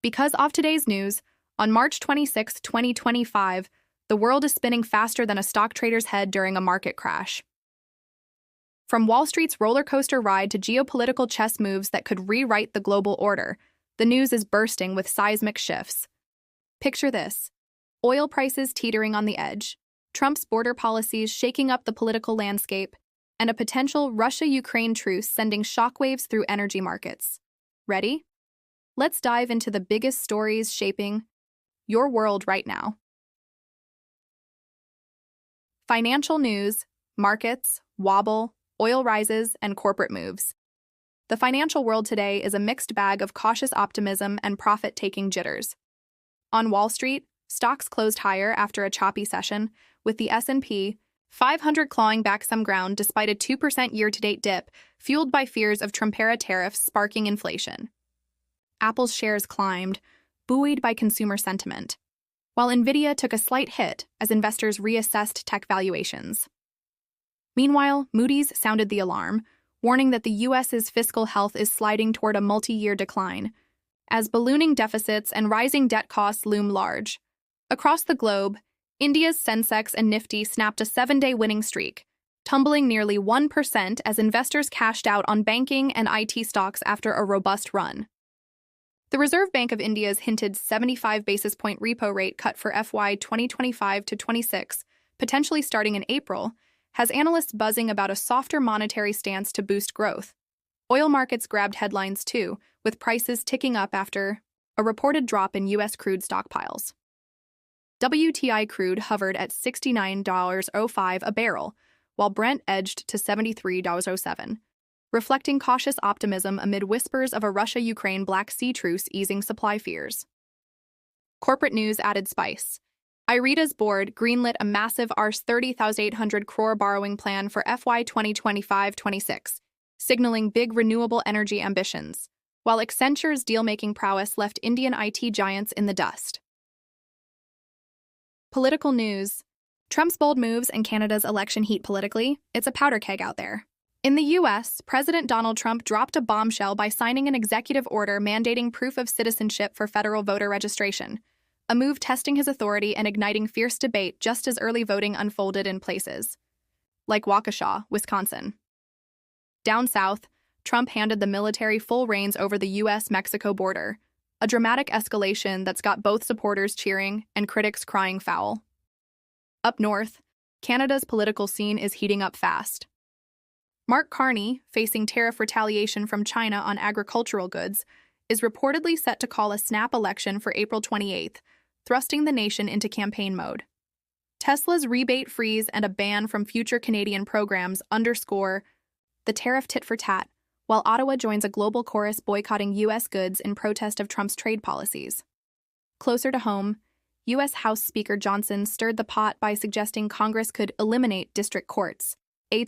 Because of today's news, on March 26, 2025, the world is spinning faster than a stock trader's head during a market crash. From Wall Street's roller coaster ride to geopolitical chess moves that could rewrite the global order, the news is bursting with seismic shifts. Picture this: oil prices teetering on the edge, Trump's border policies shaking up the political landscape, and a potential Russia-Ukraine truce sending shockwaves through energy markets. Ready? Let's dive into the biggest stories shaping your world right now. Financial news, markets, wobble, oil rises, and corporate moves. The financial world today is a mixed bag of cautious optimism and profit-taking jitters. On Wall Street, stocks closed higher after a choppy session, with the S&P 500 clawing back some ground despite a 2% year-to-date dip, fueled by fears of Trump-era tariffs sparking inflation. Apple's shares climbed, buoyed by consumer sentiment, while Nvidia took a slight hit as investors reassessed tech valuations. Meanwhile, Moody's sounded the alarm, warning that the U.S.'s fiscal health is sliding toward a multi-year decline, as ballooning deficits and rising debt costs loom large. Across the globe, India's Sensex and Nifty snapped a 7-day winning streak, tumbling nearly 1% as investors cashed out on banking and IT stocks after a robust run. The Reserve Bank of India's hinted 75 basis point repo rate cut for FY 2025 to 26, potentially starting in April, has analysts buzzing about a softer monetary stance to boost growth. Oil markets grabbed headlines too, with prices ticking up after a reported drop in U.S. crude stockpiles. WTI crude hovered at $69.05 a barrel, while Brent edged to $73.07, reflecting cautious optimism amid whispers of a Russia-Ukraine Black Sea truce easing supply fears. Corporate news added spice. IREDA's board greenlit a massive Rs 30,800 crore borrowing plan for FY 2025-26, signaling big renewable energy ambitions, while Accenture's deal-making prowess left Indian IT giants in the dust. Political news. Trump's bold moves and Canada's election heat politically, it's a powder keg out there. In the U.S., President Donald Trump dropped a bombshell by signing an executive order mandating proof of citizenship for federal voter registration, a move testing his authority and igniting fierce debate just as early voting unfolded in places like Waukesha, Wisconsin. Down south, Trump handed the military full reins over the U.S.-Mexico border, a dramatic escalation that's got both supporters cheering and critics crying foul. Up north, Canada's political scene is heating up fast. Mark Carney, facing tariff retaliation from China on agricultural goods, is reportedly set to call a snap election for April 28th, thrusting the nation into campaign mode. Tesla's rebate freeze and a ban from future Canadian programs underscore the tariff tit-for-tat, while Ottawa joins a global chorus boycotting U.S. goods in protest of Trump's trade policies. Closer to home, U.S. House Speaker Johnson stirred the pot by suggesting Congress could eliminate district courts, a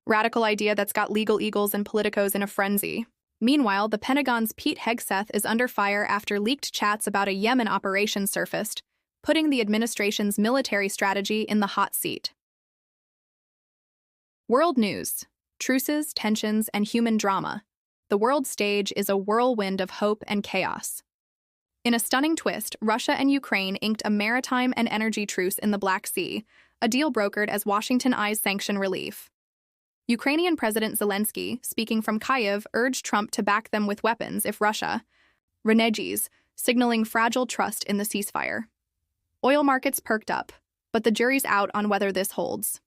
radical idea that's got legal eagles and politicos in a frenzy. Meanwhile, the Pentagon's Pete Hegseth is under fire after leaked chats about a Yemen operation surfaced, putting the administration's military strategy in the hot seat. World news. Truces, tensions, and human drama. The world stage is a whirlwind of hope and chaos. In a stunning twist, Russia and Ukraine inked a maritime and energy truce in the Black Sea, a deal brokered as Washington eyes sanction relief. Ukrainian President Zelensky, speaking from Kyiv, urged Trump to back them with weapons if Russia reneges, signaling fragile trust in the ceasefire. Oil markets perked up, but the jury's out on whether this holds.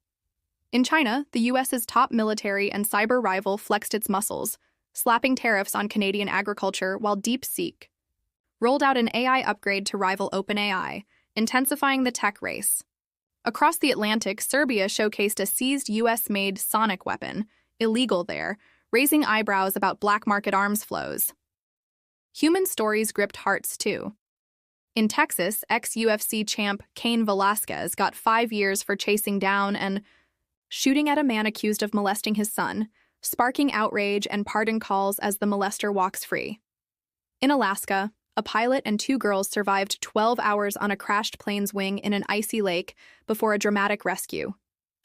In China, the U.S.'s top military and cyber rival flexed its muscles, slapping tariffs on Canadian agriculture while DeepSeek rolled out an AI upgrade to rival OpenAI, intensifying the tech race. Across the Atlantic, Serbia showcased a seized U.S.-made sonic weapon, illegal there, raising eyebrows about black market arms flows. Human stories gripped hearts, too. In Texas, ex-UFC champ Cain Velasquez got 5 years for chasing down and shooting at a man accused of molesting his son, sparking outrage and pardon calls as the molester walks free. In Alaska, a pilot and 2 girls survived 12 hours on a crashed plane's wing in an icy lake before a dramatic rescue.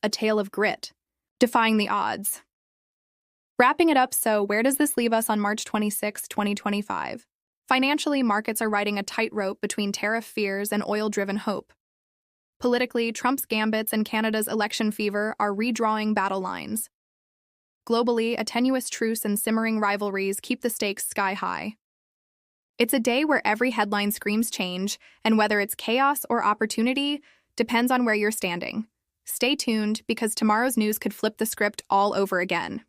A tale of grit, defying the odds. Wrapping it up, so where does this leave us on March 26, 2025? Financially, markets are riding a tightrope between tariff fears and oil-driven hope. Politically, Trump's gambits and Canada's election fever are redrawing battle lines. Globally, a tenuous truce and simmering rivalries keep the stakes sky high. It's a day where every headline screams change, and whether it's chaos or opportunity depends on where you're standing. Stay tuned, because tomorrow's news could flip the script all over again.